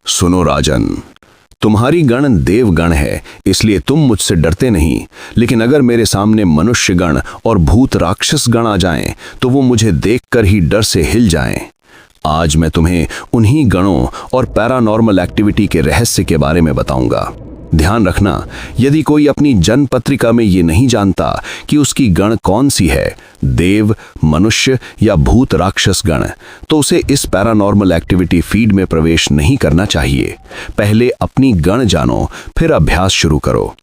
सुनो राजन, तुम्हारी गण देवगण है, इसलिए तुम मुझसे डरते नहीं। लेकिन अगर मेरे सामने मनुष्य गण और भूत राक्षस गण आ जाएं, तो वो मुझे देखकर ही डर से हिल जाएं। आज मैं तुम्हें उन्हीं गणों और पैरानॉर्मल एक्टिविटी के रहस्य के बारे में बताऊंगा। ध्यान रखना, यदि कोई अपनी जन्म पत्रिका में ये नहीं जानता कि उसकी गण कौन सी है, देव, मनुष्य या भूत राक्षस गण, तो उसे इस पैरानॉर्मल एक्टिविटी फीड में प्रवेश नहीं करना चाहिए। पहले अपनी गण जानो, फिर अभ्यास शुरू करो।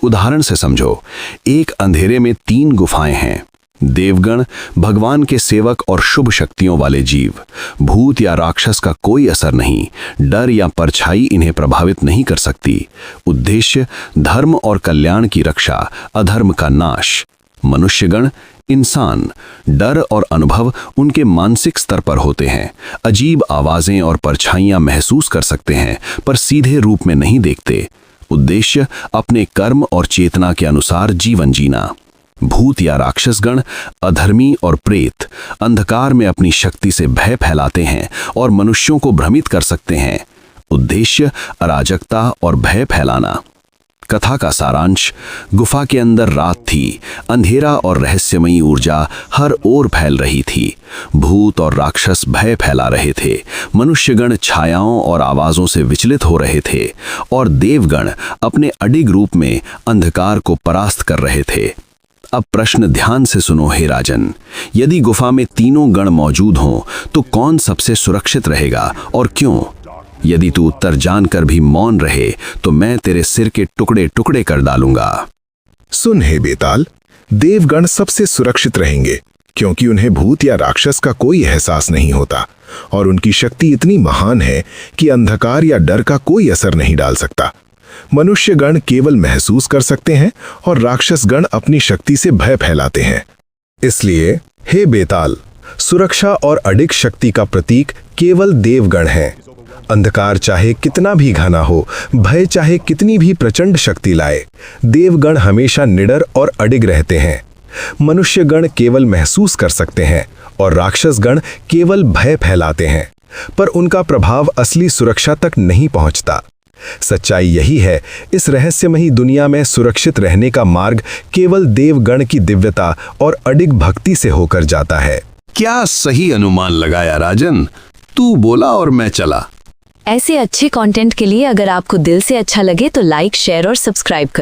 उदाहरण से समझो, एक अंधेरे में 3 गुफाएं हैं। देवगण भगवान के सेवक और शुभ शक्तियों वाले जीव। भूत या राक्षस का कोई असर नहीं, डर या परछाई इन्हें प्रभावित नहीं कर सकती। उद्देश्य धर्म और कल्याण की रक्षा, अधर्म का नाश। मनुष्यगण इंसान, डर और अनुभव उनके मानसिक स्तर पर होते हैं। अजीब आवाजें और परछाइयां महसूस कर सकते हैं, पर सीधे रूप में नहीं देखते। उद्देश्य अपने कर्म और चेतना के अनुसार जीवन जीना। भूत या राक्षसगण अधर्मी और प्रेत, अंधकार में अपनी शक्ति से भय फैलाते हैं और मनुष्यों को भ्रमित कर सकते हैं। उद्देश्य अराजकता और भय फैलाना। कथा का सारांश, गुफा के अंदर रात थी, अंधेरा और रहस्यमयी ऊर्जा हर ओर फैल रही थी। भूत और राक्षस भय फैला रहे थे, मनुष्यगण छायाओं और आवाजों से विचलित हो रहे थे, और देवगण अपने अडिग रूप में अंधकार को परास्त कर रहे थे। अब प्रश्न ध्यान से सुनो हे राजन, यदि गुफा में तीनों गण मौजूद हों, तो कौन सबसे सुरक्षित रहेगा और क्यों? यदि तू उत्तर जानकर भी मौन रहे, तो मैं तेरे सिर के टुकड़े टुकड़े कर डालूंगा। सुन हे बेताल, देवगण सबसे सुरक्षित रहेंगे, क्योंकि उन्हें भूत या राक्षस का कोई एहसास नहीं होता, और उनकी शक्ति इतनी महान है कि अंधकार या डर का कोई असर नहीं डाल सकता। मनुष्य गण केवल महसूस कर सकते हैं, और राक्षस गण अपनी शक्ति से भय फैलाते हैं। इसलिए हे बेताल, सुरक्षा और अडिग शक्ति का प्रतीक केवल देवगण हैं। अंधकार चाहे कितना भी घना हो, भय चाहे कितनी भी प्रचंड शक्ति लाए, देवगण हमेशा निडर और अडिग रहते हैं। मनुष्य गण केवल महसूस कर सकते हैं, और राक्षस गण केवल भय फैलाते हैं, पर उनका प्रभाव असली सुरक्षा तक नहीं पहुंचता। सच्चाई यही है, इस रहस्यमयी दुनिया में सुरक्षित रहने का मार्ग केवल देवगण की दिव्यता और अडिग भक्ति से होकर जाता है। क्या सही अनुमान लगाया राजन, तू बोला और मैं चला। ऐसे अच्छे कंटेंट के लिए अगर आपको दिल से अच्छा लगे तो लाइक, शेयर और सब्सक्राइब करें।